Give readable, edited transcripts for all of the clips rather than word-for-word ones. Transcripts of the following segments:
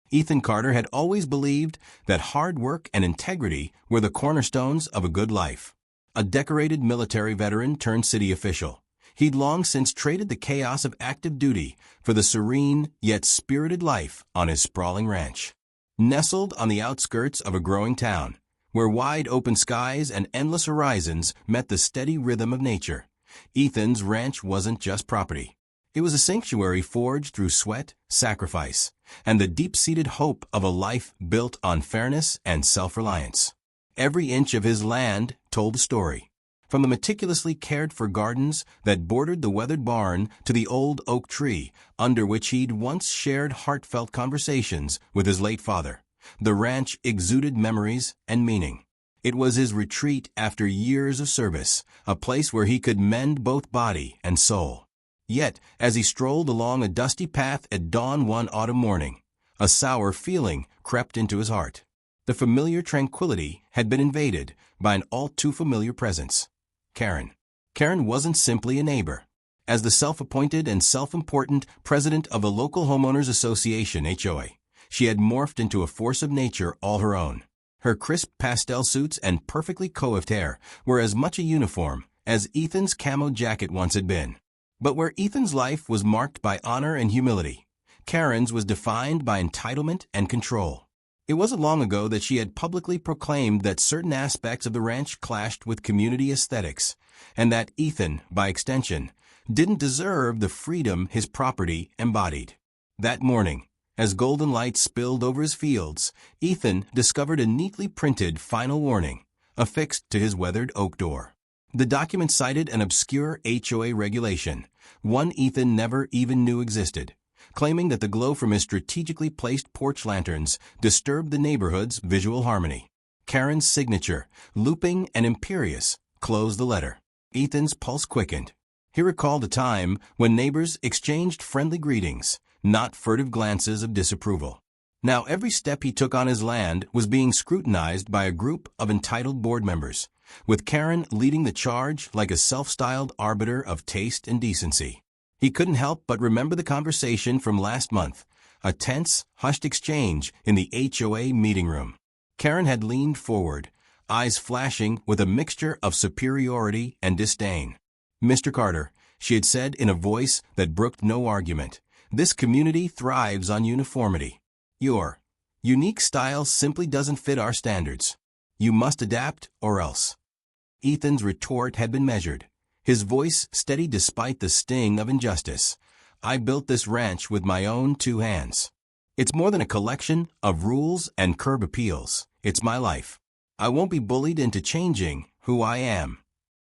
Ethan Carter had always believed that hard work and integrity were the cornerstones of a good life. A decorated military veteran turned city official, he'd long since traded the chaos of active duty for the serene yet spirited life on his sprawling ranch. Nestled on the outskirts of a growing town, where wide open skies and endless horizons met the steady rhythm of nature, Ethan's ranch wasn't just property. It was a sanctuary forged through sweat, sacrifice, and the deep-seated hope of a life built on fairness and self-reliance. Every inch of his land told a story. From the meticulously cared-for gardens that bordered the weathered barn to the old oak tree under which he'd once shared heartfelt conversations with his late father, the ranch exuded memories and meaning. It was his retreat after years of service, a place where he could mend both body and soul. Yet, as he strolled along a dusty path at dawn one autumn morning, a sour feeling crept into his heart. The familiar tranquility had been invaded by an all-too-familiar presence. Kerren. Kerren wasn't simply a neighbor. As the self-appointed and self-important president of the local homeowners association (HOA), she had morphed into a force of nature all her own. Her crisp pastel suits and perfectly coiffed hair were as much a uniform as Ethan's camo jacket once had been. But where Ethan's life was marked by honor and humility, Kerren's was defined by entitlement and control. It wasn't long ago that she had publicly proclaimed that certain aspects of the ranch clashed with community aesthetics, and that Ethan, by extension, didn't deserve the freedom his property embodied. That morning, as golden light spilled over his fields, Ethan discovered a neatly printed final warning affixed to his weathered oak door. The document cited an obscure HOA regulation, one Ethan never even knew existed, claiming that the glow from his strategically placed porch lanterns disturbed the neighborhood's visual harmony. Kerren's signature, looping and imperious, closed the letter. Ethan's pulse quickened. He recalled a time when neighbors exchanged friendly greetings, not furtive glances of disapproval. Now every step he took on his land was being scrutinized by a group of entitled board members, with Kerren leading the charge like a self-styled arbiter of taste and decency. He couldn't help but remember the conversation from last month, a tense, hushed exchange in the HOA meeting room. Kerren had leaned forward, eyes flashing with a mixture of superiority and disdain. "Mr. Carter," she had said in a voice that brooked no argument, "this community thrives on uniformity. Your unique style simply doesn't fit our standards. You must adapt or else." Ethan's retort had been measured, his voice steady despite the sting of injustice. "I built this ranch with my own two hands. It's more than a collection of rules and curb appeals. It's my life. I won't be bullied into changing who I am."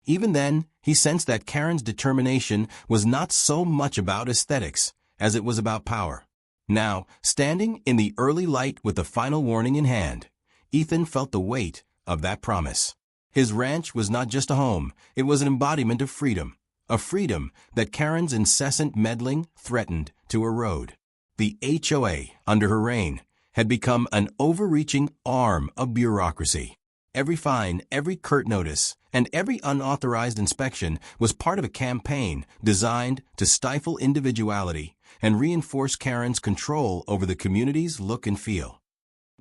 Even then, he sensed that Kerren's determination was not so much about aesthetics as it was about power. Now, standing in the early light with the final warning in hand, Ethan felt the weight of that promise. His ranch was not just a home, it was an embodiment of freedom, a freedom that Kerren's incessant meddling threatened to erode. The HOA, under her reign, had become an overreaching arm of bureaucracy. Every fine, every curt notice, and every unauthorized inspection was part of a campaign designed to stifle individuality and reinforce Kerren's control over the community's look and feel.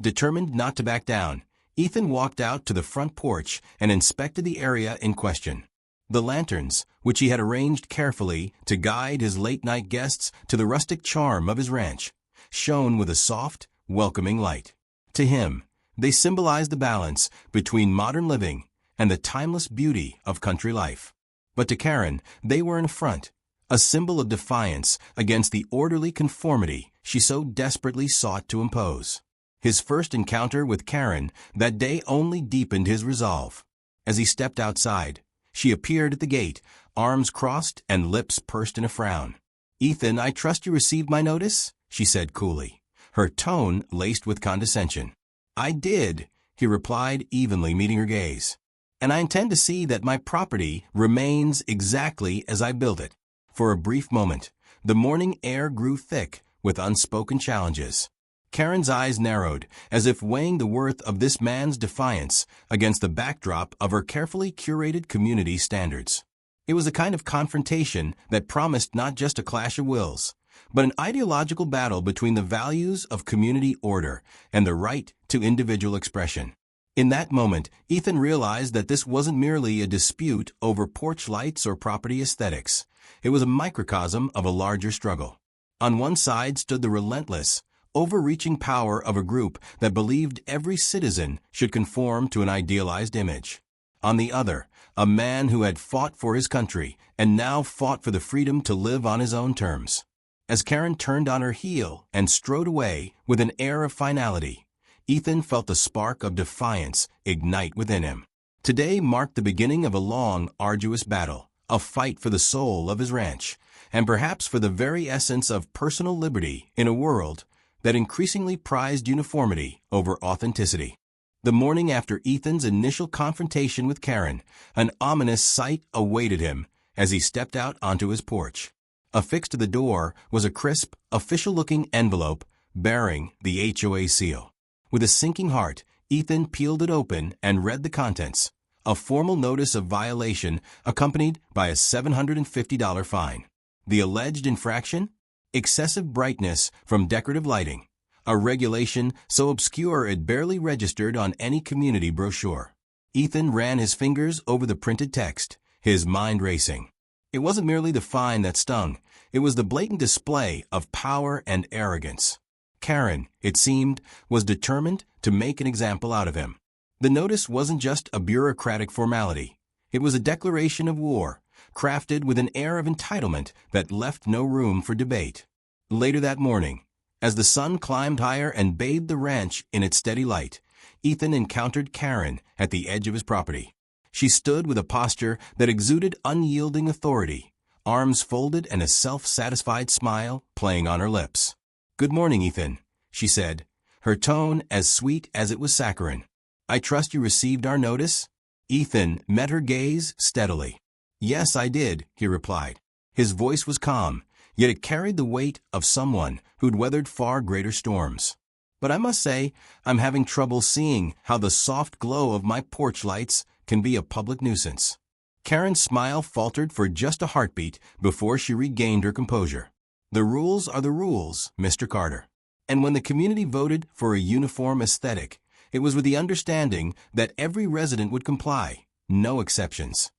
Determined not to back down, Ethan walked out to the front porch and inspected the area in question. The lanterns, which he had arranged carefully to guide his late-night guests to the rustic charm of his ranch, shone with a soft, welcoming light. To him, they symbolized the balance between modern living and the timeless beauty of country life. But to Kerren, they were an affront, a symbol of defiance against the orderly conformity she so desperately sought to impose. His first encounter with Kerren that day only deepened his resolve. As he stepped outside, she appeared at the gate, arms crossed and lips pursed in a frown. "Ethan, I trust you received my notice?" she said coolly, her tone laced with condescension. "I did," he replied, evenly meeting her gaze. "And I intend to see that my property remains exactly as I built it." For a brief moment, the morning air grew thick with unspoken challenges. Kerren's eyes narrowed, as if weighing the worth of this man's defiance against the backdrop of her carefully curated community standards. It was a kind of confrontation that promised not just a clash of wills, but an ideological battle between the values of community order and the right to individual expression. In that moment, Ethan realized that this wasn't merely a dispute over porch lights or property aesthetics. It was a microcosm of a larger struggle. On one side stood the relentless, overreaching power of a group that believed every citizen should conform to an idealized image. On the other, a man who had fought for his country and now fought for the freedom to live on his own terms. As Kerren turned on her heel and strode away with an air of finality, Ethan felt the spark of defiance ignite within him. Today marked the beginning of a long, arduous battle, a fight for the soul of his ranch, and perhaps for the very essence of personal liberty in a world that increasingly prized uniformity over authenticity. The morning after Ethan's initial confrontation with Kerren, an ominous sight awaited him as he stepped out onto his porch. Affixed to the door was a crisp, official-looking envelope bearing the HOA seal. With a sinking heart, Ethan peeled it open and read the contents, a formal notice of violation accompanied by a $750 fine. The alleged infraction? Excessive brightness from decorative lighting, a regulation so obscure it barely registered on any community brochure. Ethan ran his fingers over the printed text, his mind racing. It wasn't merely the fine that stung, it was the blatant display of power and arrogance. Kerren, it seemed, was determined to make an example out of him. The notice wasn't just a bureaucratic formality. It was a declaration of war, crafted with an air of entitlement that left no room for debate. Later that morning, as the sun climbed higher and bathed the ranch in its steady light, Ethan encountered Kerren at the edge of his property. She stood with a posture that exuded unyielding authority, arms folded and a self-satisfied smile playing on her lips. "Good morning, Ethan," she said, her tone as sweet as it was saccharine. "I trust you received our notice?" Ethan met her gaze steadily. "Yes, I did," he replied. His voice was calm, yet it carried the weight of someone who'd weathered far greater storms. "But I must say, I'm having trouble seeing how the soft glow of my porch lights can be a public nuisance." Kerren's smile faltered for just a heartbeat before she regained her composure. "The rules are the rules, Mr. Carter. And when the community voted for a uniform aesthetic, it was with the understanding that every resident would comply, no exceptions."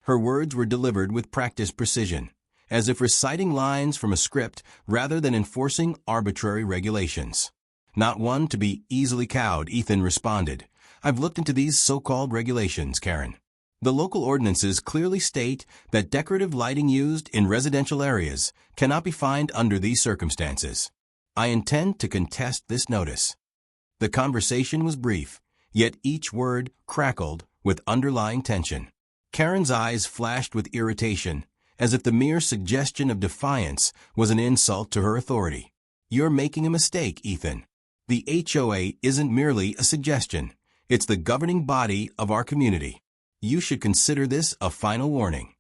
Her words were delivered with practiced precision, as if reciting lines from a script rather than enforcing arbitrary regulations. "Not one to be easily cowed," Ethan responded. "I've looked into these so-called regulations, Kerren. The local ordinances clearly state that decorative lighting used in residential areas cannot be fined under these circumstances. I intend to contest this notice." The conversation was brief, yet each word crackled with underlying tension. Kerren's eyes flashed with irritation, as if the mere suggestion of defiance was an insult to her authority. "You're making a mistake, Ethan. The HOA isn't merely a suggestion. It's the governing body of our community. You should consider this a final warning."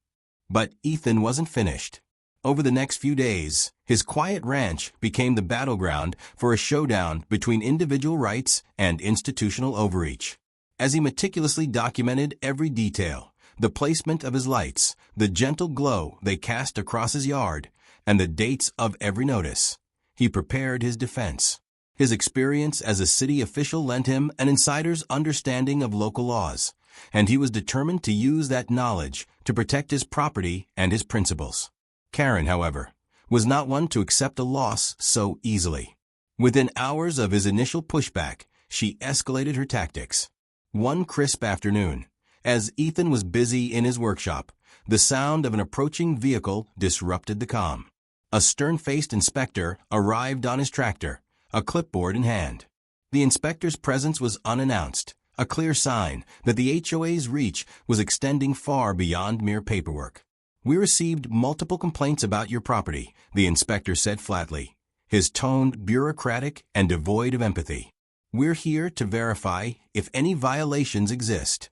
But Ethan wasn't finished. Over the next few days, his quiet ranch became the battleground for a showdown between individual rights and institutional overreach. As he meticulously documented every detail, the placement of his lights, the gentle glow they cast across his yard, and the dates of every notice, he prepared his defense. His experience as a city official lent him an insider's understanding of local laws, and he was determined to use that knowledge to protect his property and his principles. Kerren, however, was not one to accept a loss so easily. Within hours of his initial pushback, she escalated her tactics. One crisp afternoon, as Ethan was busy in his workshop, the sound of an approaching vehicle disrupted the calm. A stern-faced inspector arrived on his tractor, a clipboard in hand. The inspector's presence was unannounced, a clear sign that the HOA's reach was extending far beyond mere paperwork. "We received multiple complaints about your property," the inspector said flatly, his tone bureaucratic and devoid of empathy. "We're here to verify if any violations exist."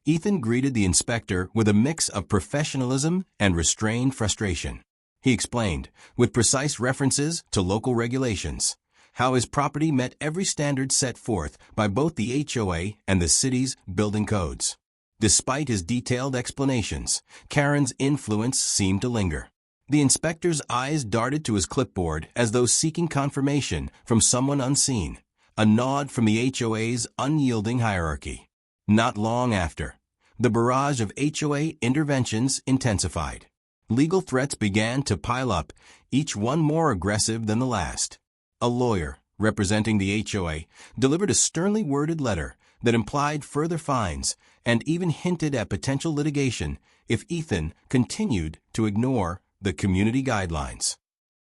Ethan greeted the inspector with a mix of professionalism and restrained frustration. He explained, with precise references to local regulations, how his property met every standard set forth by both the HOA and the city's building codes. Despite his detailed explanations, Kerren's influence seemed to linger. The inspector's eyes darted to his clipboard as though seeking confirmation from someone unseen, a nod from the HOA's unyielding hierarchy. Not long after, the barrage of HOA interventions intensified. Legal threats began to pile up, each one more aggressive than the last. A lawyer, representing the HOA, delivered a sternly worded letter that implied further fines and even hinted at potential litigation if Ethan continued to ignore the community guidelines.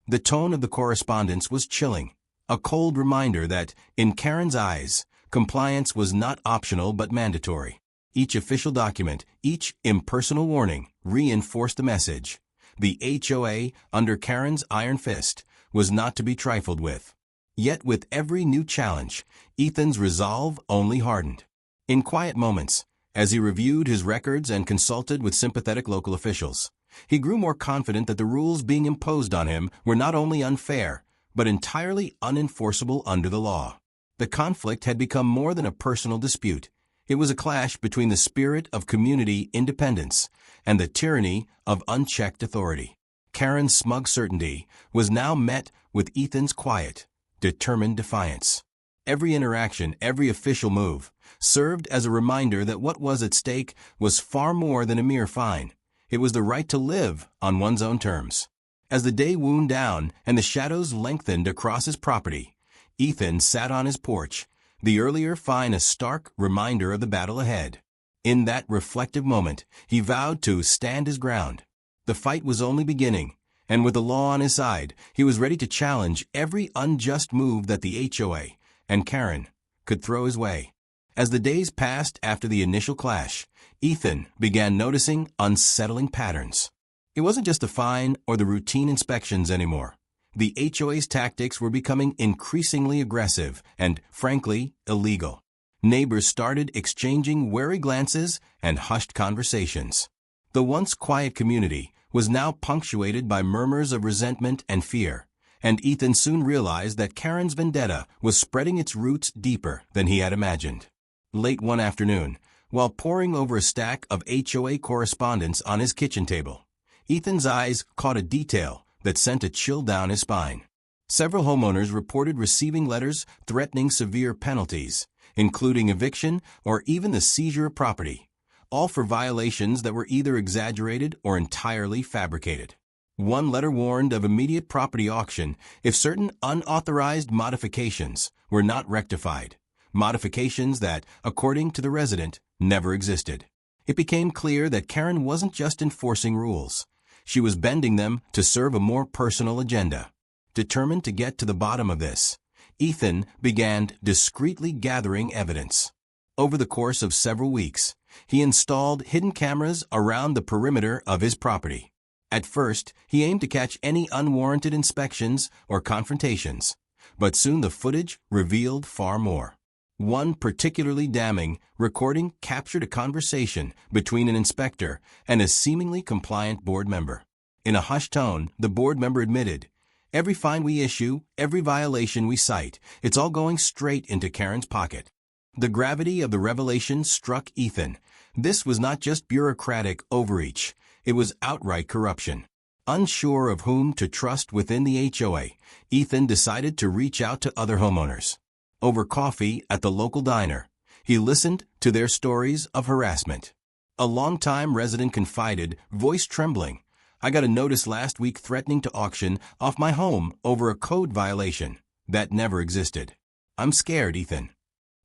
The tone of the correspondence was chilling, a cold reminder that, in Kerren's eyes, compliance was not optional but mandatory. Each official document, each impersonal warning, reinforced the message. The HOA, under Kerren's iron fist, was not to be trifled with. Yet with every new challenge, Ethan's resolve only hardened. In quiet moments, as he reviewed his records and consulted with sympathetic local officials, he grew more confident that the rules being imposed on him were not only unfair, but entirely unenforceable under the law. The conflict had become more than a personal dispute. It was a clash between the spirit of community independence and the tyranny of unchecked authority. Kerren's smug certainty was now met with Ethan's quiet, determined defiance. Every interaction, every official move, served as a reminder that what was at stake was far more than a mere fine. It was the right to live on one's own terms. As the day wound down and the shadows lengthened across his property, Ethan sat on his porch, the earlier fine a stark reminder of the battle ahead. In that reflective moment, he vowed to stand his ground. The fight was only beginning, and with the law on his side, he was ready to challenge every unjust move that the HOA and Kerren could throw his way. As the days passed after the initial clash, Ethan began noticing unsettling patterns. It wasn't just the fine or the routine inspections anymore. The HOA's tactics were becoming increasingly aggressive and, frankly, illegal. Neighbors started exchanging wary glances and hushed conversations. The once quiet community was now punctuated by murmurs of resentment and fear, and Ethan soon realized that Kerren's vendetta was spreading its roots deeper than he had imagined. Late one afternoon, while poring over a stack of HOA correspondence on his kitchen table, Ethan's eyes caught a detail that sent a chill down his spine. Several homeowners reported receiving letters threatening severe penalties, including eviction or even the seizure of property, all for violations that were either exaggerated or entirely fabricated. One letter warned of immediate property auction if certain unauthorized modifications were not rectified, modifications that, according to the resident, never existed. It became clear that Kerren wasn't just enforcing rules. She was bending them to serve a more personal agenda. Determined to get to the bottom of this, Ethan began discreetly gathering evidence. Over the course of several weeks, he installed hidden cameras around the perimeter of his property. At first, he aimed to catch any unwarranted inspections or confrontations, but soon the footage revealed far more. One particularly damning recording captured a conversation between an inspector and a seemingly compliant board member. In a hushed tone, the board member admitted, "Every fine we issue, every violation we cite, it's all going straight into Kerren's pocket." The gravity of the revelation struck Ethan. This was not just bureaucratic overreach, it was outright corruption. Unsure of whom to trust within the HOA, Ethan decided to reach out to other homeowners. Over coffee at the local diner, he listened to their stories of harassment. A longtime resident confided, voice trembling, "I got a notice last week threatening to auction off my home over a code violation that never existed. I'm scared, Ethan."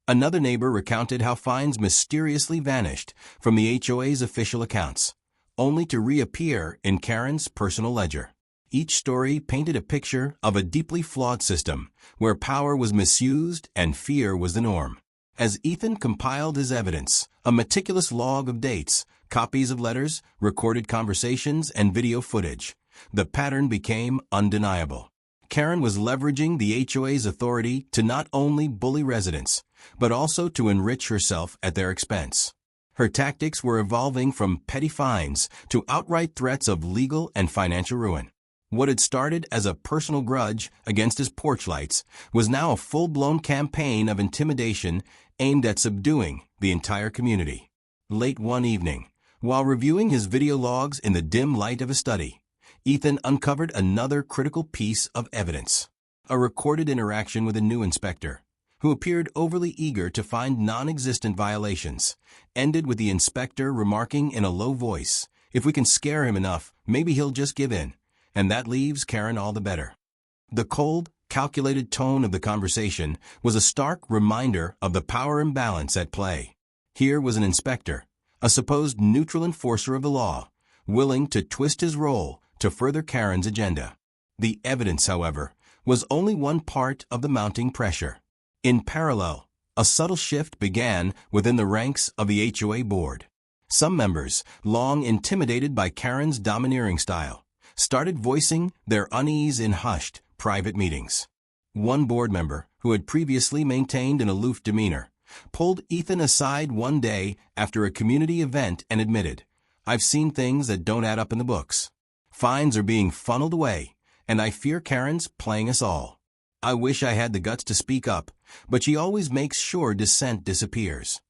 Another neighbor recounted how fines mysteriously vanished from the HOA's official accounts, only to reappear in Kerren's personal ledger. Each story painted a picture of a deeply flawed system where power was misused and fear was the norm. As Ethan compiled his evidence, a meticulous log of dates, copies of letters, recorded conversations, and video footage, the pattern became undeniable. Kerren was leveraging the HOA's authority to not only bully residents, but also to enrich herself at their expense. Her tactics were evolving from petty fines to outright threats of legal and financial ruin. What had started as a personal grudge against his porch lights was now a full-blown campaign of intimidation aimed at subduing the entire community. Late one evening, while reviewing his video logs in the dim light of a study, Ethan uncovered another critical piece of evidence. A recorded interaction with a new inspector, who appeared overly eager to find non-existent violations, ended with the inspector remarking in a low voice, "If we can scare him enough, maybe he'll just give in, and that leaves Kerren all the better." The cold, calculated tone of the conversation was a stark reminder of the power imbalance at play. Here was an inspector, a supposed neutral enforcer of the law, willing to twist his role to further Kerren's agenda. The evidence, however, was only one part of the mounting pressure. In parallel, a subtle shift began within the ranks of the HOA board. Some members, long intimidated by Kerren's domineering style, started voicing their unease in hushed, private meetings. One board member, who had previously maintained an aloof demeanor, pulled Ethan aside one day after a community event and admitted, "I've seen things that don't add up in the books. Fines are being funneled away, and I fear Kerren's playing us all. I wish I had the guts to speak up, but she always makes sure dissent disappears."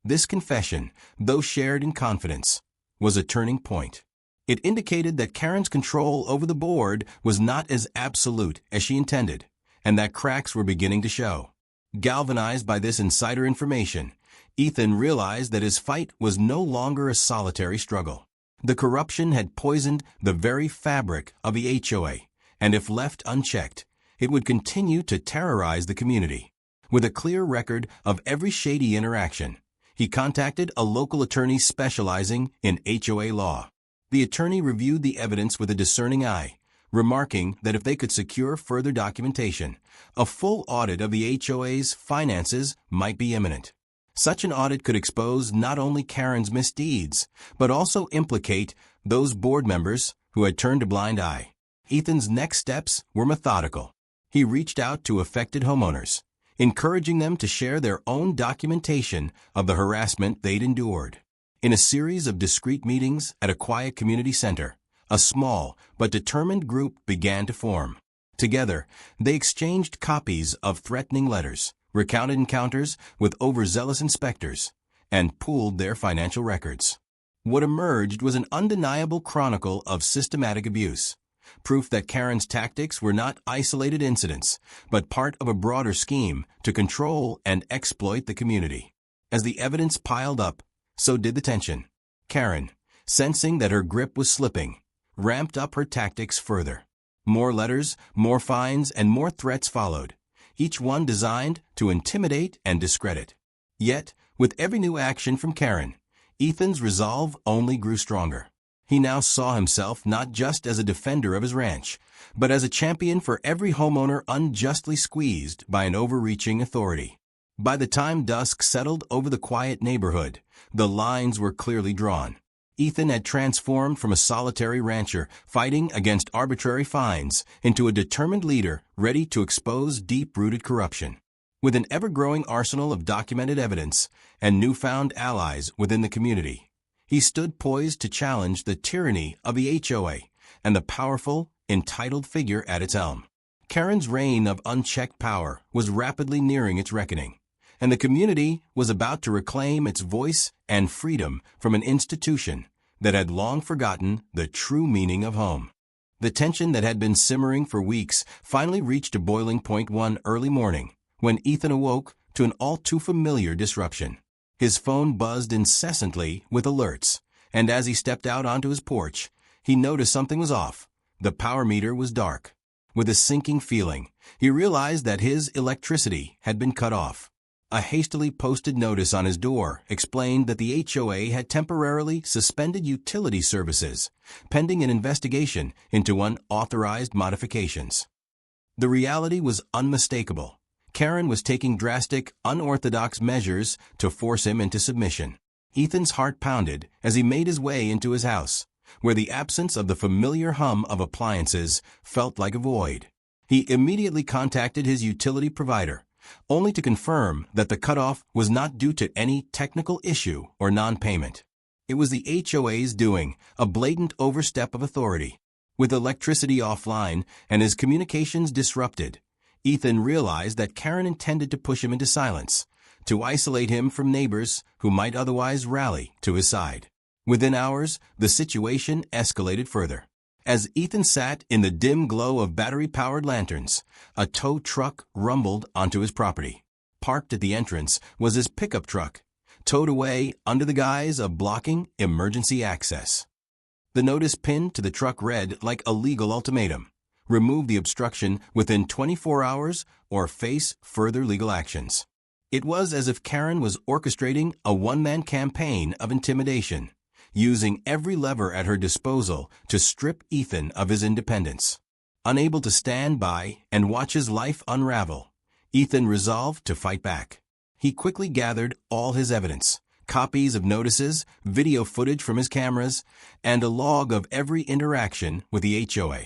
This confession, though shared in confidence, was a turning point. It indicated that Kerren's control over the board was not as absolute as she intended, and that cracks were beginning to show. Galvanized by this insider information, Ethan realized that his fight was no longer a solitary struggle. The corruption had poisoned the very fabric of the HOA, and if left unchecked, it would continue to terrorize the community. With a clear record of every shady interaction, he contacted a local attorney specializing in HOA law. The attorney reviewed the evidence with a discerning eye, remarking that if they could secure further documentation, a full audit of the HOA's finances might be imminent. Such an audit could expose not only Kerren's misdeeds, but also implicate those board members who had turned a blind eye. Ethan's next steps were methodical. He reached out to affected homeowners, encouraging them to share their own documentation of the harassment they'd endured. In a series of discreet meetings at a quiet community center, a small but determined group began to form. Together, they exchanged copies of threatening letters, recounted encounters with overzealous inspectors, and pooled their financial records. What emerged was an undeniable chronicle of systematic abuse, proof that Kerren's tactics were not isolated incidents, but part of a broader scheme to control and exploit the community. As the evidence piled up, so did the tension. Kerren, sensing that her grip was slipping, ramped up her tactics further. More letters, more fines, and more threats followed, each one designed to intimidate and discredit. Yet, with every new action from Kerren, Ethan's resolve only grew stronger. He now saw himself not just as a defender of his ranch, but as a champion for every homeowner unjustly squeezed by an overreaching authority. By the time dusk settled over the quiet neighborhood, the lines were clearly drawn. Ethan had transformed from a solitary rancher fighting against arbitrary fines into a determined leader ready to expose deep-rooted corruption. With an ever-growing arsenal of documented evidence and newfound allies within the community, he stood poised to challenge the tyranny of the HOA and the powerful, entitled figure at its helm. Kerren's reign of unchecked power was rapidly nearing its reckoning, and the community was about to reclaim its voice and freedom from an institution that had long forgotten the true meaning of home. The tension that had been simmering for weeks finally reached a boiling point one early morning when Ethan awoke to an all-too-familiar disruption. His phone buzzed incessantly with alerts, and as he stepped out onto his porch, he noticed something was off. The power meter was dark. With a sinking feeling, he realized that his electricity had been cut off. A hastily posted notice on his door explained that the HOA had temporarily suspended utility services, pending an investigation into unauthorized modifications. The reality was unmistakable. Kerren was taking drastic, unorthodox measures to force him into submission. Ethan's heart pounded as he made his way into his house, where the absence of the familiar hum of appliances felt like a void. He immediately contacted his utility provider, only to confirm that the cutoff was not due to any technical issue or non-payment. It was the HOA's doing, a blatant overstep of authority. With electricity offline and his communications disrupted, Ethan realized that Kerren intended to push him into silence, to isolate him from neighbors who might otherwise rally to his side. Within hours, the situation escalated further. As Ethan sat in the dim glow of battery-powered lanterns, a tow truck rumbled onto his property. Parked at the entrance was his pickup truck, towed away under the guise of blocking emergency access. The notice pinned to the truck read like a legal ultimatum: remove the obstruction within 24 hours or face further legal actions. It was as if Kerren was orchestrating a one-man campaign of intimidation, using every lever at her disposal to strip Ethan of his independence. Unable to stand by and watch his life unravel, Ethan resolved to fight back. He quickly gathered all his evidence: copies of notices, video footage from his cameras, and a log of every interaction with the HOA.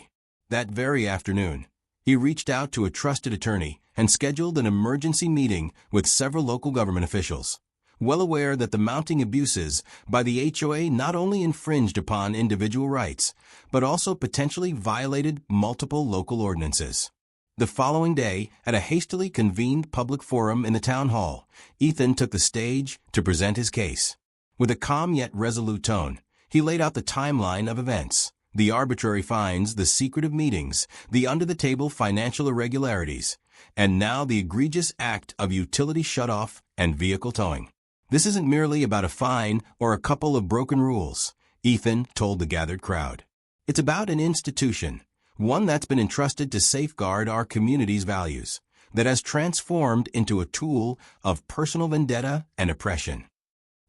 That very afternoon, he reached out to a trusted attorney and scheduled an emergency meeting with several local government officials. Well aware that the mounting abuses by the HOA not only infringed upon individual rights, but also potentially violated multiple local ordinances. The following day, at a hastily convened public forum in the town hall, Ethan took the stage to present his case. With a calm yet resolute tone, he laid out the timeline of events: the arbitrary fines, the secretive meetings, the under-the-table financial irregularities, and now the egregious act of utility shutoff and vehicle towing. "This isn't merely about a fine or a couple of broken rules," Ethan told the gathered crowd. "It's about an institution, one that's been entrusted to safeguard our community's values, that has transformed into a tool of personal vendetta and oppression."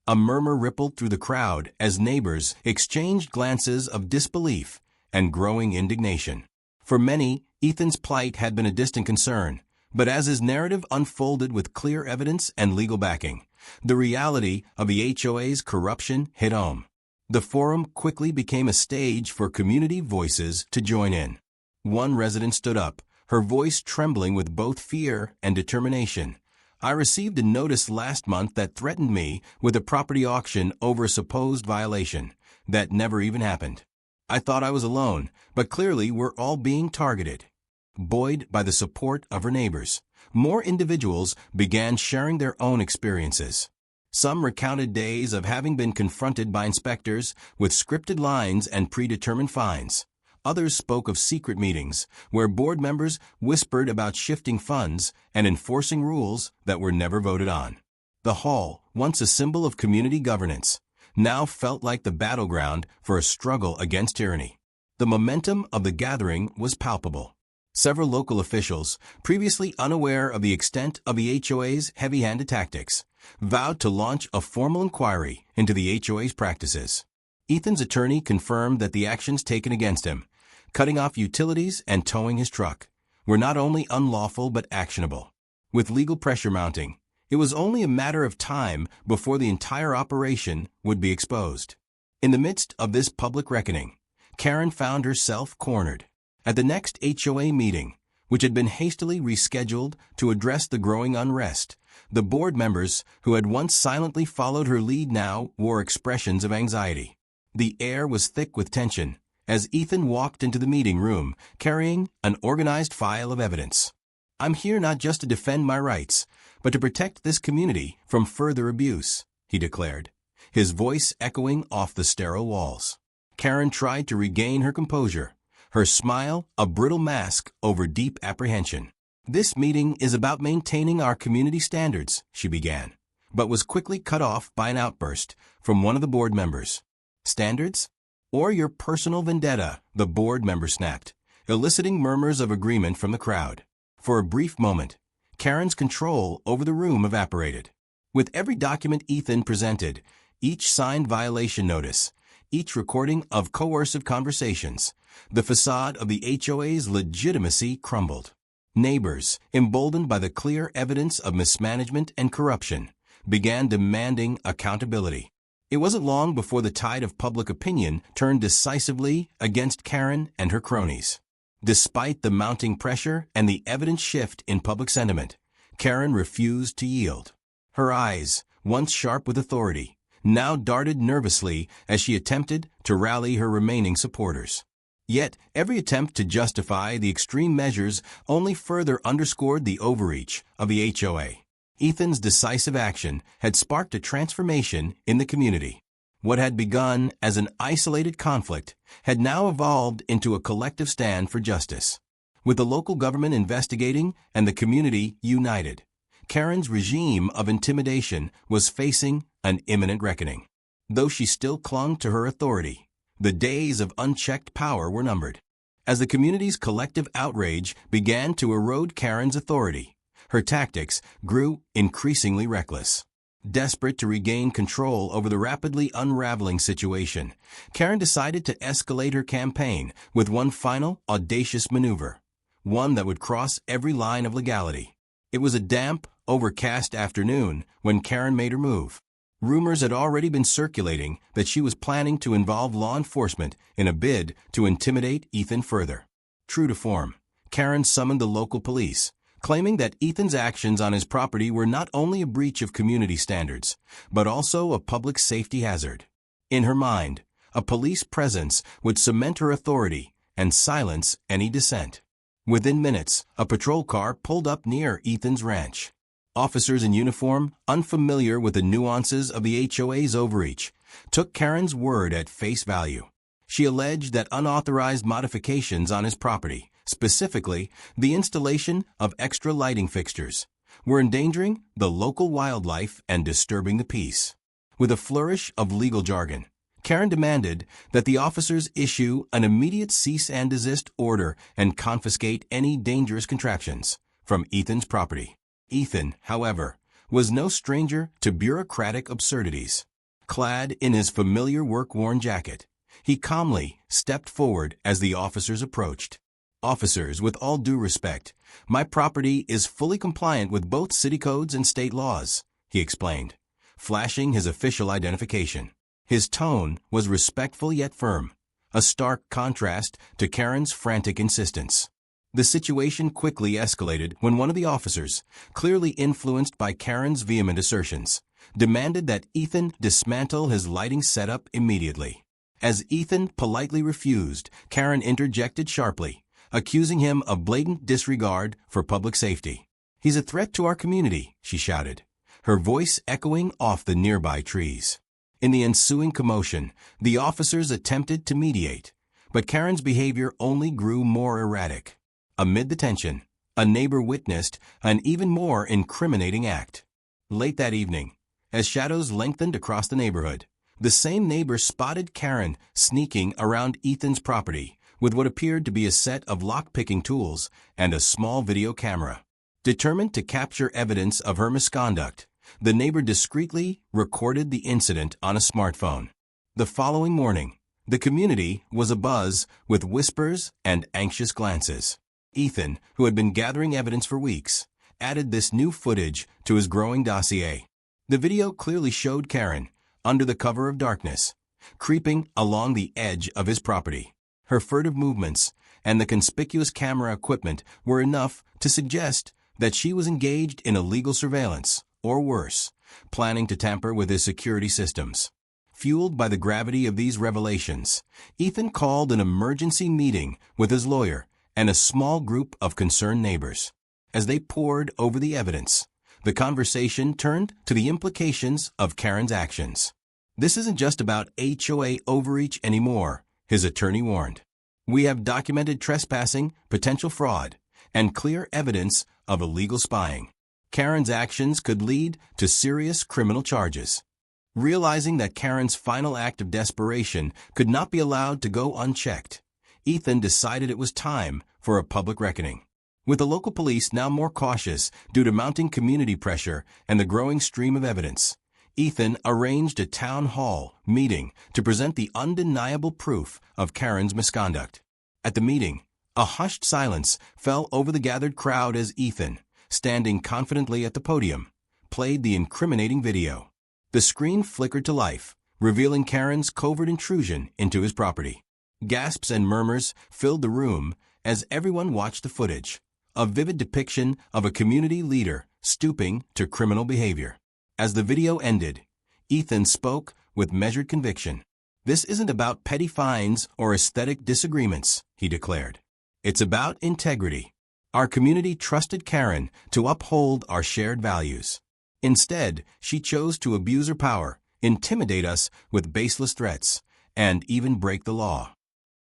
A murmur rippled through the crowd as neighbors exchanged glances of disbelief and growing indignation. For many, Ethan's plight had been a distant concern, but as his narrative unfolded with clear evidence and legal backing, the reality of the HOA's corruption hit home. The forum quickly became a stage for community voices to join in. One resident stood up, her voice trembling with both fear and determination. "I received a notice last month that threatened me with a property auction over a supposed violation that never even happened. I thought I was alone, but clearly we're all being targeted." Buoyed by the support of her neighbors, more individuals began sharing their own experiences. Some recounted days of having been confronted by inspectors with scripted lines and predetermined fines. Others spoke of secret meetings where board members whispered about shifting funds and enforcing rules that were never voted on. The hall, once a symbol of community governance, now felt like the battleground for a struggle against tyranny. The momentum of the gathering was palpable. Several local officials, previously unaware of the extent of the HOA's heavy-handed tactics, vowed to launch a formal inquiry into the HOA's practices. Ethan's attorney confirmed that the actions taken against him, cutting off utilities and towing his truck, were not only unlawful but actionable. With legal pressure mounting, it was only a matter of time before the entire operation would be exposed. In the midst of this public reckoning, Kerren found herself cornered. At the next HOA meeting, which had been hastily rescheduled to address the growing unrest, the board members who had once silently followed her lead now wore expressions of anxiety. The air was thick with tension as Ethan walked into the meeting room carrying an organized file of evidence. "I'm here not just to defend my rights, but to protect this community from further abuse," he declared, his voice echoing off the sterile walls. Kerren tried to regain her composure, her smile a brittle mask over deep apprehension. "This meeting is about maintaining our community standards," she began, but was quickly cut off by an outburst from one of the board members. "Standards? Or your personal vendetta?" the board member snapped, eliciting murmurs of agreement from the crowd. For a brief moment, Kerren's control over the room evaporated. With every document Ethan presented, each signed violation notice, each recording of coercive conversations, the facade of the HOA's legitimacy crumbled. Neighbors, emboldened by the clear evidence of mismanagement and corruption, began demanding accountability. It wasn't long before the tide of public opinion turned decisively against Kerren and her cronies. Despite the mounting pressure and the evident shift in public sentiment, Kerren refused to yield. Her eyes, once sharp with authority, now darted nervously as she attempted to rally her remaining supporters. Yet, every attempt to justify the extreme measures only further underscored the overreach of the HOA. Ethan's decisive action had sparked a transformation in the community. What had begun as an isolated conflict had now evolved into a collective stand for justice. With the local government investigating and the community united, Kerren's regime of intimidation was facing an imminent reckoning. Though she still clung to her authority, the days of unchecked power were numbered. As the community's collective outrage began to erode Kerren's authority, her tactics grew increasingly reckless. Desperate to regain control over the rapidly unraveling situation, Kerren decided to escalate her campaign with one final, audacious maneuver, one that would cross every line of legality. It was a damp, overcast afternoon when Kerren made her move. Rumors had already been circulating that she was planning to involve law enforcement in a bid to intimidate Ethan further. True to form, Kerren summoned the local police, claiming that Ethan's actions on his property were not only a breach of community standards, but also a public safety hazard. In her mind, a police presence would cement her authority and silence any dissent. Within minutes, a patrol car pulled up near Ethan's ranch. Officers in uniform, unfamiliar with the nuances of the HOA's overreach, took Kerren's word at face value. She alleged that unauthorized modifications on his property, specifically the installation of extra lighting fixtures, were endangering the local wildlife and disturbing the peace. With a flourish of legal jargon, Kerren demanded that the officers issue an immediate cease and desist order and confiscate any dangerous contraptions from Ethan's property. Ethan, however, was no stranger to bureaucratic absurdities. Clad in his familiar work-worn jacket, he calmly stepped forward as the officers approached. "Officers, with all due respect, my property is fully compliant with both city codes and state laws," he explained, flashing his official identification. His tone was respectful yet firm, a stark contrast to Kerren's frantic insistence. The situation quickly escalated when one of the officers, clearly influenced by Kerren's vehement assertions, demanded that Ethan dismantle his lighting setup immediately. As Ethan politely refused, Kerren interjected sharply, accusing him of blatant disregard for public safety. "He's a threat to our community," she shouted, her voice echoing off the nearby trees. In the ensuing commotion, the officers attempted to mediate, but Kerren's behavior only grew more erratic. Amid the tension, a neighbor witnessed an even more incriminating act. Late that evening, as shadows lengthened across the neighborhood, the same neighbor spotted Kerren sneaking around Ethan's property with what appeared to be a set of lock-picking tools and a small video camera. Determined to capture evidence of her misconduct, the neighbor discreetly recorded the incident on a smartphone. The following morning, the community was abuzz with whispers and anxious glances. Ethan, who had been gathering evidence for weeks, added this new footage to his growing dossier. The video clearly showed Kerren, under the cover of darkness, creeping along the edge of his property. Her furtive movements and the conspicuous camera equipment were enough to suggest that she was engaged in illegal surveillance, or worse, planning to tamper with his security systems. Fueled by the gravity of these revelations, Ethan called an emergency meeting with his lawyer and a small group of concerned neighbors. As they pored over the evidence, the conversation turned to the implications of Kerren's actions. "This isn't just about HOA overreach anymore," his attorney warned. "We have documented trespassing, potential fraud, and clear evidence of illegal spying. Kerren's actions could lead to serious criminal charges." Realizing that Kerren's final act of desperation could not be allowed to go unchecked, Ethan decided it was time for a public reckoning. With the local police now more cautious due to mounting community pressure and the growing stream of evidence, Ethan arranged a town hall meeting to present the undeniable proof of Kerren's misconduct. At the meeting, a hushed silence fell over the gathered crowd as Ethan, standing confidently at the podium, played the incriminating video. The screen flickered to life, revealing Kerren's covert intrusion into his property. Gasps and murmurs filled the room as everyone watched the footage, a vivid depiction of a community leader stooping to criminal behavior. As the video ended, Ethan spoke with measured conviction. "This isn't about petty fines or aesthetic disagreements," he declared. "It's about integrity. Our community trusted Kerren to uphold our shared values. Instead, she chose to abuse her power intimidate us with baseless threats, and even break the law.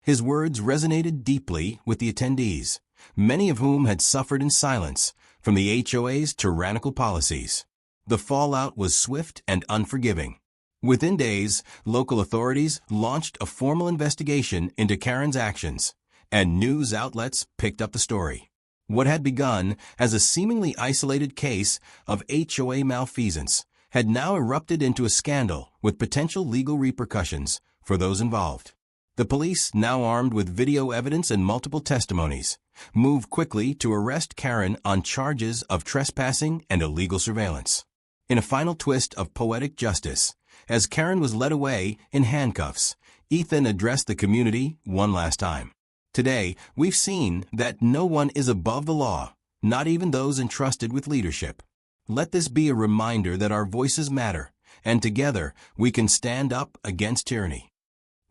His words resonated deeply with the attendees, many of whom had suffered in silence from the HOA's tyrannical policies. The fallout was swift and unforgiving. Within days, local authorities launched a formal investigation into Kerren's actions, and news outlets picked up the story. What had begun as a seemingly isolated case of HOA malfeasance had now erupted into a scandal with potential legal repercussions for those involved. The police, now armed with video evidence and multiple testimonies, moved quickly to arrest Kerren on charges of trespassing and illegal surveillance. In a final twist of poetic justice, as Kerren was led away in handcuffs, Ethan addressed the community one last time. Today, we've seen that no one is above the law, not even those entrusted with leadership. Let this be a reminder that our voices matter, and together we can stand up against tyranny.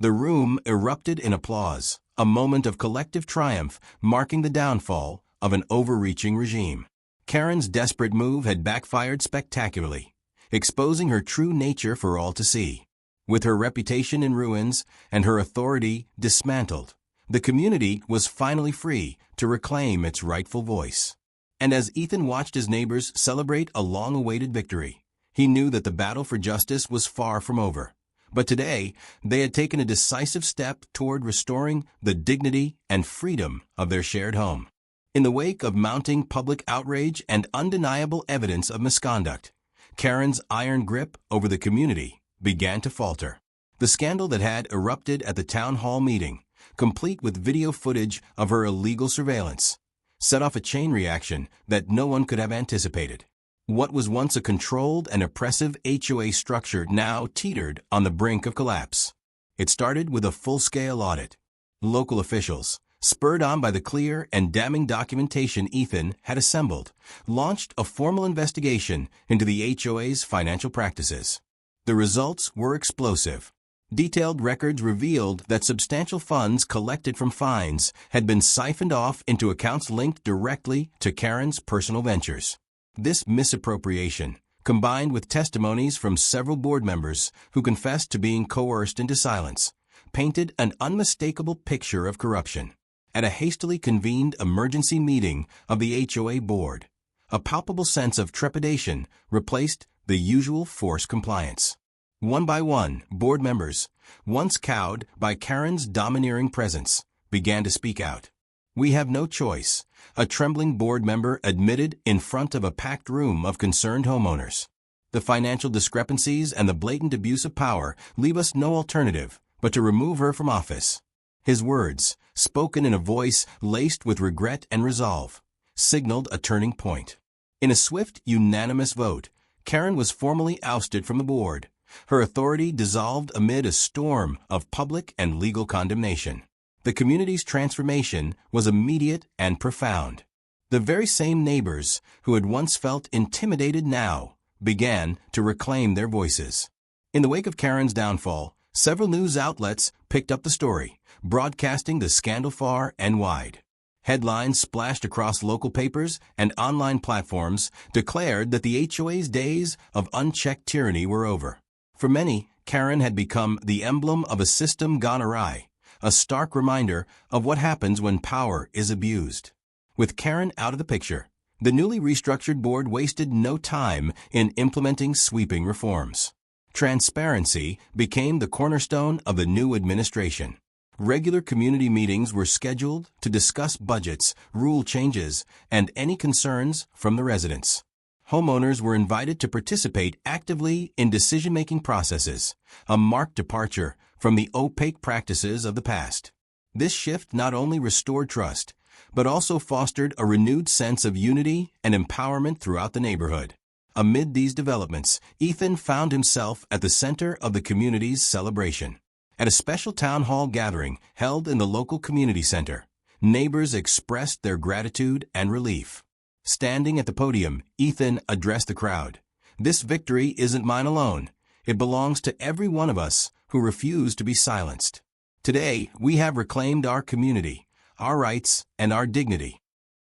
The room erupted in applause, a moment of collective triumph marking the downfall of an overreaching regime. Kerren's desperate move had backfired spectacularly, exposing her true nature for all to see. With her reputation in ruins and her authority dismantled, the community was finally free to reclaim its rightful voice. And as Ethan watched his neighbors celebrate a long-awaited victory, he knew that the battle for justice was far from over. But today, they had taken a decisive step toward restoring the dignity and freedom of their shared home. In the wake of mounting public outrage and undeniable evidence of misconduct, Kerren's iron grip over the community began to falter. The scandal that had erupted at the town hall meeting, complete with video footage of her illegal surveillance, set off a chain reaction that no one could have anticipated. What was once a controlled and oppressive HOA structure now teetered on the brink of collapse. It started with a full-scale audit. Local officials, spurred on by the clear and damning documentation Ethan had assembled, launched a formal investigation into the HOA's financial practices. The results were explosive. Detailed records revealed that substantial funds collected from fines had been siphoned off into accounts linked directly to Kerren's personal ventures. This misappropriation, combined with testimonies from several board members who confessed to being coerced into silence, painted an unmistakable picture of corruption. At a hastily convened emergency meeting of the HOA board, a palpable sense of trepidation replaced the usual forced compliance. One by one, board members, once cowed by Kerren's domineering presence, began to speak out. "We have no choice," a trembling board member admitted in front of a packed room of concerned homeowners. "The financial discrepancies and the blatant abuse of power leave us no alternative but to remove her from office." His words, spoken in a voice laced with regret and resolve, signaled a turning point. In a swift, unanimous vote, Kerren was formally ousted from the board, her authority dissolved amid a storm of public and legal condemnation. The community's transformation was immediate and profound. The very same neighbors who had once felt intimidated now began to reclaim their voices. In the wake of Kerren's downfall, several news outlets picked up the story, broadcasting the scandal far and wide. Headlines splashed across local papers and online platforms declared that the HOA's days of unchecked tyranny were over. For many, Kerren had become the emblem of a system gone awry, a stark reminder of what happens when power is abused. With Kerren out of the picture, the newly restructured board wasted no time in implementing sweeping reforms. Transparency became the cornerstone of the new administration. Regular community meetings were scheduled to discuss budgets, rule changes, and any concerns from the residents. Homeowners were invited to participate actively in decision-making processes, a marked departure from the opaque practices of the past. This shift not only restored trust, but also fostered a renewed sense of unity and empowerment throughout the neighborhood. Amid these developments, Ethan found himself at the center of the community's celebration. At a special town hall gathering held in the local community center, neighbors expressed their gratitude and relief. Standing at the podium, Ethan addressed the crowd. "This victory isn't mine alone. It belongs to every one of us who refused to be silenced. Today, we have reclaimed our community, our rights, and our dignity."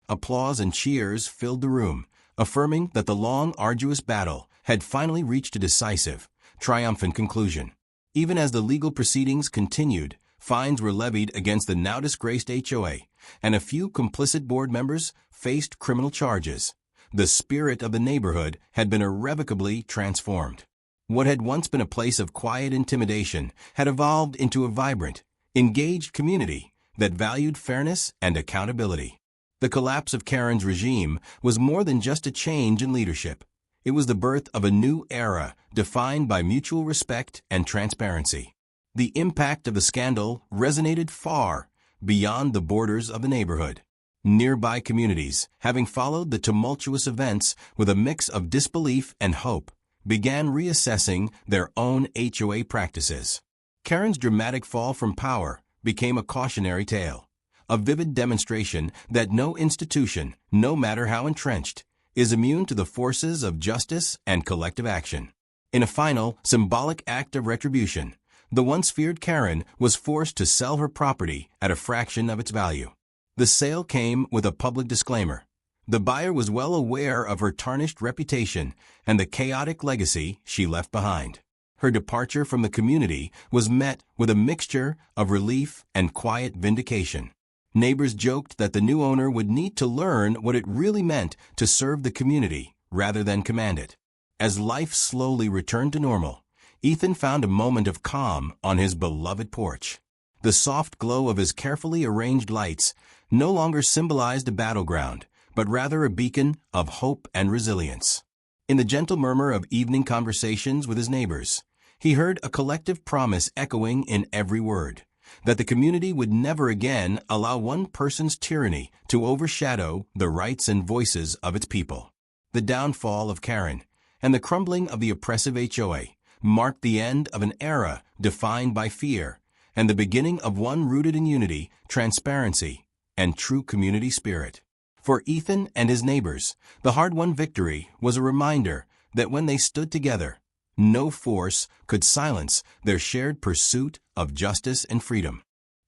Applause and cheers filled the room, affirming that the long, arduous battle had finally reached a decisive, triumphant conclusion. Even as the legal proceedings continued, fines were levied against the now disgraced HOA, and a few complicit board members faced criminal charges. The spirit of the neighborhood had been irrevocably transformed. What had once been a place of quiet intimidation had evolved into a vibrant, engaged community that valued fairness and accountability. The collapse of Kerren's regime was more than just a change in leadership. It was the birth of a new era defined by mutual respect and transparency. The impact of the scandal resonated far beyond the borders of the neighborhood. Nearby communities, having followed the tumultuous events with a mix of disbelief and hope, began reassessing their own HOA practices. Kerren's dramatic fall from power became a cautionary tale, a vivid demonstration that no institution, no matter how entrenched, is immune to the forces of justice and collective action. In a final, symbolic act of retribution, the once feared Kerren was forced to sell her property at a fraction of its value. The sale came with a public disclaimer. The buyer was well aware of her tarnished reputation and the chaotic legacy she left behind. Her departure from the community was met with a mixture of relief and quiet vindication. Neighbors joked that the new owner would need to learn what it really meant to serve the community rather than command it. As life slowly returned to normal, Ethan found a moment of calm on his beloved porch. The soft glow of his carefully arranged lights no longer symbolized a battleground, but rather a beacon of hope and resilience. In the gentle murmur of evening conversations with his neighbors, he heard a collective promise echoing in every word, that the community would never again allow one person's tyranny to overshadow the rights and voices of its people. The downfall of Kerren and the crumbling of the oppressive HOA marked the end of an era defined by fear and the beginning of one rooted in unity, transparency, and true community spirit. For Ethan and his neighbors, the hard-won victory was a reminder that when they stood together, no force could silence their shared pursuit of justice and freedom.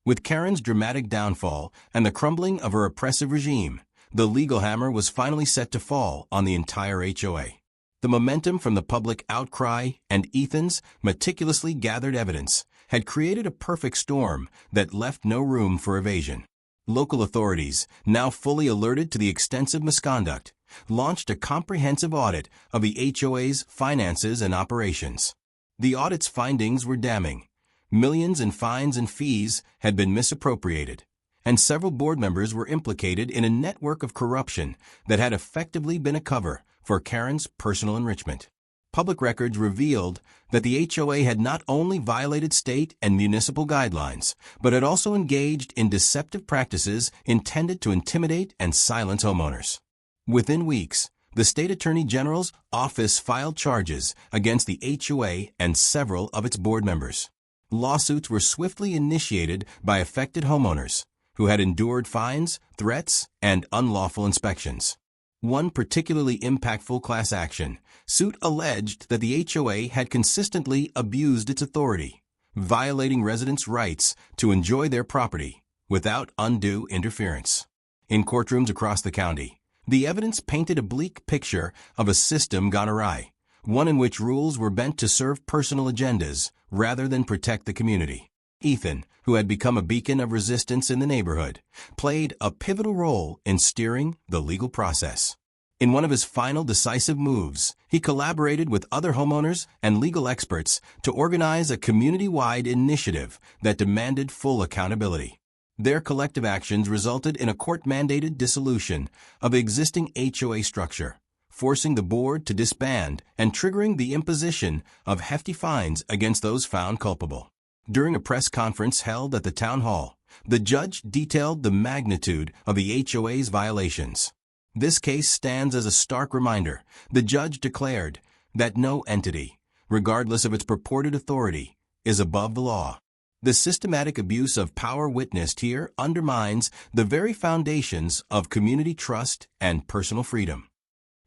With Kerren's dramatic downfall and the crumbling of her oppressive regime, the legal hammer was finally set to fall on the entire HOA. The momentum from the public outcry and Ethan's meticulously gathered evidence had created a perfect storm that left no room for evasion. Local authorities, now fully alerted to the extensive misconduct, launched a comprehensive audit of the HOA's finances and operations. The audit's findings were damning. Millions in fines and fees had been misappropriated, and several board members were implicated in a network of corruption that had effectively been a cover for Kerren's personal enrichment. Public records revealed that the HOA had not only violated state and municipal guidelines, but had also engaged in deceptive practices intended to intimidate and silence homeowners. Within weeks, the State Attorney General's office filed charges against the HOA and several of its board members. Lawsuits were swiftly initiated by affected homeowners who had endured fines, threats, and unlawful inspections. One particularly impactful class action suit alleged that the HOA had consistently abused its authority, violating residents' rights to enjoy their property without undue interference. In courtrooms across the county, the evidence painted a bleak picture of a system gone awry, one in which rules were bent to serve personal agendas rather than protect the community. Ethan, who had become a beacon of resistance in the neighborhood, played a pivotal role in steering the legal process. In one of his final decisive moves, he collaborated with other homeowners and legal experts to organize a community-wide initiative that demanded full accountability. Their collective actions resulted in a court-mandated dissolution of the existing HOA structure, forcing the board to disband and triggering the imposition of hefty fines against those found culpable. During a press conference held at the town hall, the judge detailed the magnitude of the HOA's violations. This case stands as a stark reminder. The judge declared that no entity, regardless of its purported authority, is above the law. The systematic abuse of power witnessed here undermines the very foundations of community trust and personal freedom.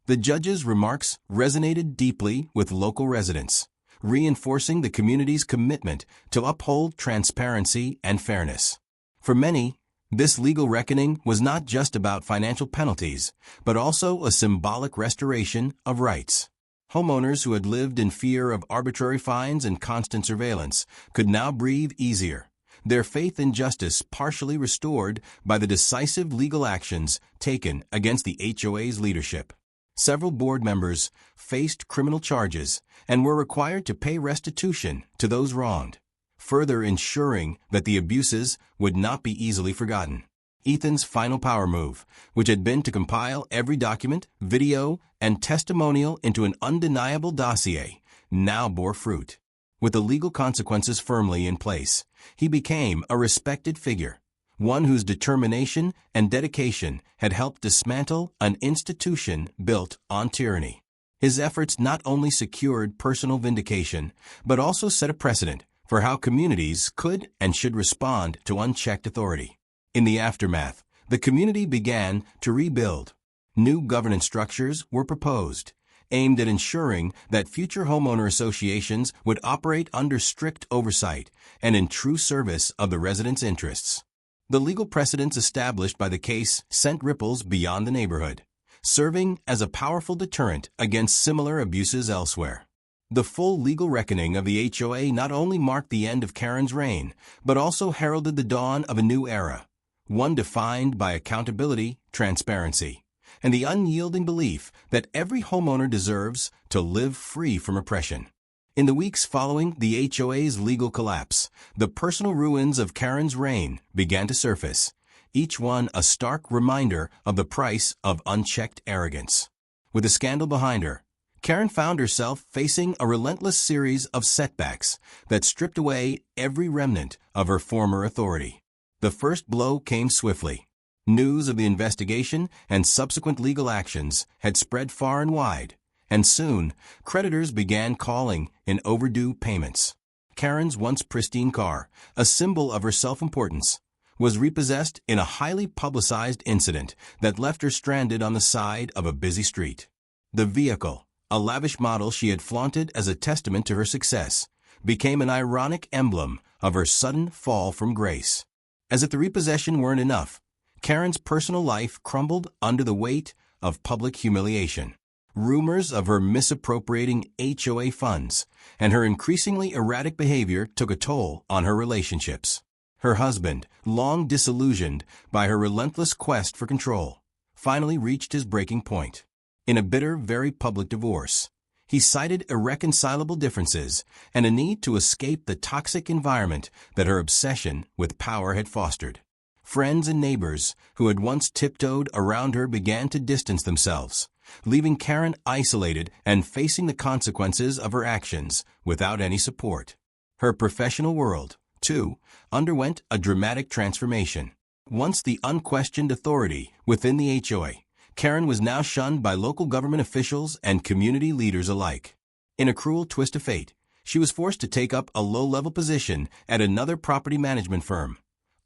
The judge's remarks resonated deeply with local residents, reinforcing the community's commitment to uphold transparency and fairness. For many, this legal reckoning was not just about financial penalties, but also a symbolic restoration of rights. Homeowners who had lived in fear of arbitrary fines and constant surveillance could now breathe easier, their faith in justice partially restored by the decisive legal actions taken against the HOA's leadership. Several board members faced criminal charges and were required to pay restitution to those wronged, further ensuring that the abuses would not be easily forgotten. Ethan's final power move, which had been to compile every document, video, and testimonial into an undeniable dossier, now bore fruit. With the legal consequences firmly in place, he became a respected figure, one whose determination and dedication had helped dismantle an institution built on tyranny. His efforts not only secured personal vindication, but also set a precedent for how communities could and should respond to unchecked authority. In the aftermath, the community began to rebuild. New governance structures were proposed, aimed at ensuring that future homeowner associations would operate under strict oversight and in true service of the residents' interests. The legal precedents established by the case sent ripples beyond the neighborhood, serving as a powerful deterrent against similar abuses elsewhere. The full legal reckoning of the HOA not only marked the end of Kerren's reign, but also heralded the dawn of a new era, one defined by accountability, transparency, and the unyielding belief that every homeowner deserves to live free from oppression. In the weeks following the HOA's legal collapse, the personal ruins of Kerren's reign began to surface, each one a stark reminder of the price of unchecked arrogance. With a scandal behind her, Kerren found herself facing a relentless series of setbacks that stripped away every remnant of her former authority. The first blow came swiftly. News of the investigation and subsequent legal actions had spread far and wide, and soon creditors began calling in overdue payments. Kerren's once pristine car, a symbol of her self-importance, was repossessed in a highly publicized incident that left her stranded on the side of a busy street. The vehicle, a lavish model she had flaunted as a testament to her success, became an ironic emblem of her sudden fall from grace. As if the repossession weren't enough, Kerren's personal life crumbled under the weight of public humiliation. Rumors of her misappropriating HOA funds and her increasingly erratic behavior took a toll on her relationships. Her husband, long disillusioned by her relentless quest for control, finally reached his breaking point. In a bitter, very public divorce, he cited irreconcilable differences and a need to escape the toxic environment that her obsession with power had fostered. Friends and neighbors who had once tiptoed around her began to distance themselves, leaving Kerren isolated and facing the consequences of her actions without any support. Her professional world, too, underwent a dramatic transformation. Once the unquestioned authority within the HOA, Kerren was now shunned by local government officials and community leaders alike. In a cruel twist of fate, she was forced to take up a low-level position at another property management firm.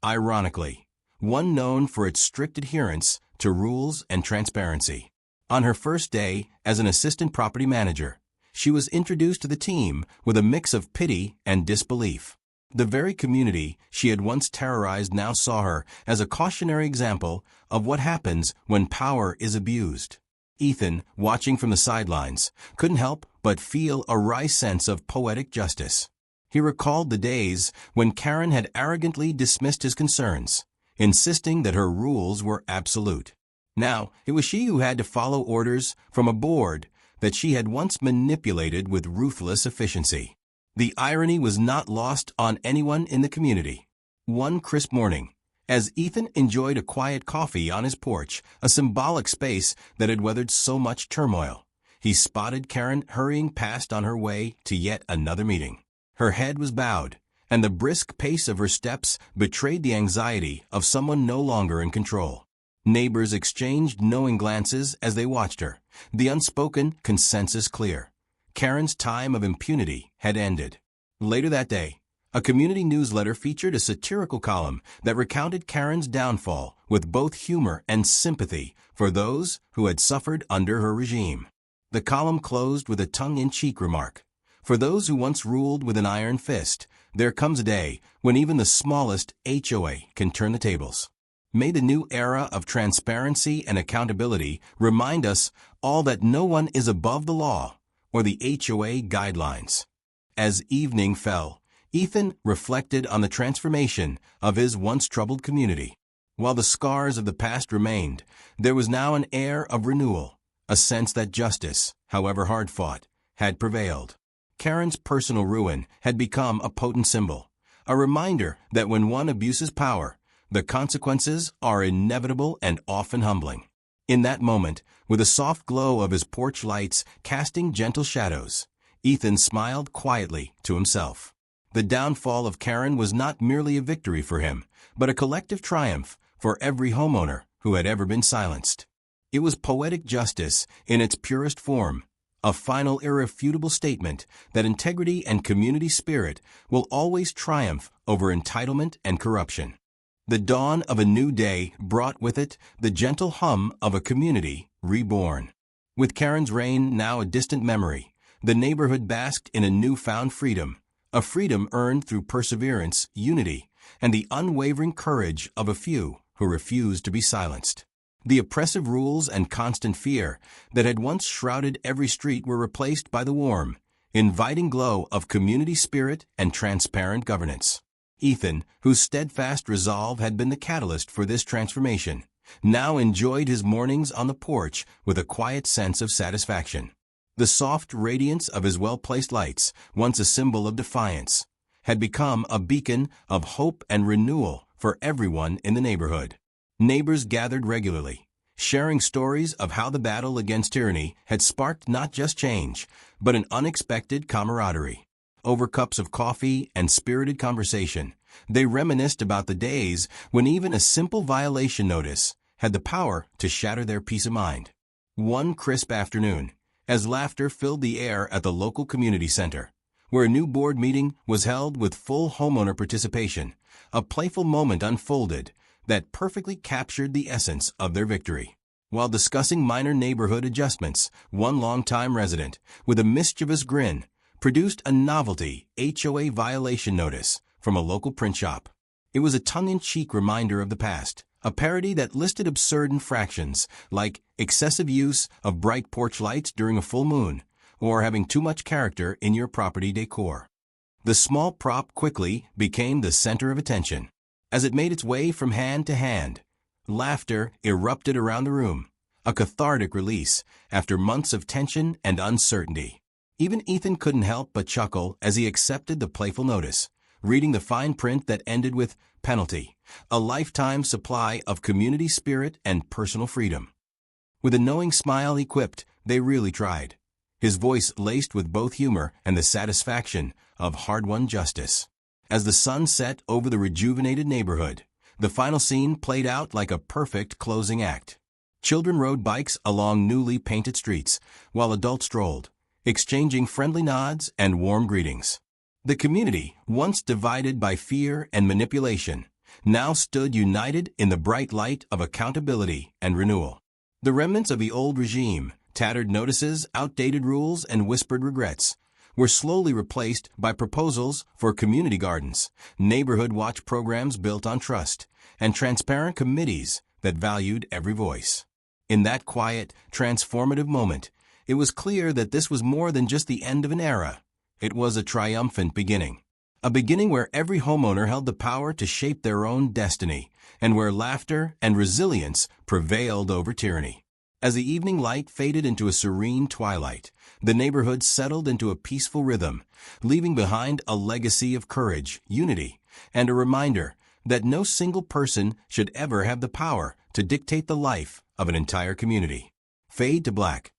Ironically, one known for its strict adherence to rules and transparency. On her first day as an assistant property manager, she was introduced to the team with a mix of pity and disbelief. The very community she had once terrorized now saw her as a cautionary example of what happens when power is abused. Ethan, watching from the sidelines, couldn't help but feel a wry sense of poetic justice. He recalled the days when Kerren had arrogantly dismissed his concerns, insisting that her rules were absolute. Now, it was she who had to follow orders from a board that she had once manipulated with ruthless efficiency. The irony was not lost on anyone in the community. One crisp morning, as Ethan enjoyed a quiet coffee on his porch, a symbolic space that had weathered so much turmoil, he spotted Kerren hurrying past on her way to yet another meeting. Her head was bowed, and the brisk pace of her steps betrayed the anxiety of someone no longer in control. Neighbors exchanged knowing glances as they watched her, the unspoken consensus clear. Kerren's time of impunity had ended. Later that day, a community newsletter featured a satirical column that recounted Kerren's downfall with both humor and sympathy for those who had suffered under her regime. The column closed with a tongue-in-cheek remark. For those who once ruled with an iron fist, there comes a day when even the smallest HOA can turn the tables. May the new era of transparency and accountability remind us all that no one is above the law or the HOA guidelines. As evening fell, Ethan reflected on the transformation of his once troubled community. While the scars of the past remained, there was now an air of renewal, a sense that justice, however hard-fought, had prevailed. Kerren's personal ruin had become a potent symbol, a reminder that when one abuses power, the consequences are inevitable and often humbling. In that moment, with a soft glow of his porch lights casting gentle shadows, Ethan smiled quietly to himself. The downfall of Kerren was not merely a victory for him, but a collective triumph for every homeowner who had ever been silenced. It was poetic justice in its purest form, a final irrefutable statement that integrity and community spirit will always triumph over entitlement and corruption. The dawn of a new day brought with it the gentle hum of a community reborn. With Kerren's reign now a distant memory, the neighborhood basked in a newfound freedom, a freedom earned through perseverance, unity, and the unwavering courage of a few who refused to be silenced. The oppressive rules and constant fear that had once shrouded every street were replaced by the warm, inviting glow of community spirit and transparent governance. Ethan, whose steadfast resolve had been the catalyst for this transformation, now enjoyed his mornings on the porch with a quiet sense of satisfaction. The soft radiance of his well-placed lights, once a symbol of defiance, had become a beacon of hope and renewal for everyone in the neighborhood. Neighbors gathered regularly, sharing stories of how the battle against tyranny had sparked not just change, but an unexpected camaraderie. Over cups of coffee and spirited conversation, they reminisced about the days when even a simple violation notice had the power to shatter their peace of mind. One crisp afternoon, as laughter filled the air at the local community center, where a new board meeting was held with full homeowner participation, a playful moment unfolded that perfectly captured the essence of their victory. While discussing minor neighborhood adjustments, one longtime resident, with a mischievous grin, produced a novelty HOA violation notice from a local print shop. It was a tongue-in-cheek reminder of the past, a parody that listed absurd infractions like excessive use of bright porch lights during a full moon or having too much character in your property decor. The small prop quickly became the center of attention. As it made its way from hand to hand, laughter erupted around the room, a cathartic release after months of tension and uncertainty. Even Ethan couldn't help but chuckle as he accepted the playful notice, reading the fine print that ended with penalty, a lifetime supply of community spirit and personal freedom. With a knowing smile he quipped, "They really tried," his voice laced with both humor and the satisfaction of hard-won justice. As the sun set over the rejuvenated neighborhood, the final scene played out like a perfect closing act. Children rode bikes along newly painted streets, while adults strolled, exchanging friendly nods and warm greetings. The community, once divided by fear and manipulation, now stood united in the bright light of accountability and renewal. The remnants of the old regime, tattered notices, outdated rules, and whispered regrets, were slowly replaced by proposals for community gardens, neighborhood watch programs built on trust, and transparent committees that valued every voice. In that quiet, transformative moment, it was clear that this was more than just the end of an era. It was a triumphant beginning. A beginning where every homeowner held the power to shape their own destiny, and where laughter and resilience prevailed over tyranny. As the evening light faded into a serene twilight, the neighborhood settled into a peaceful rhythm, leaving behind a legacy of courage, unity, and a reminder that no single person should ever have the power to dictate the life of an entire community. Fade to black.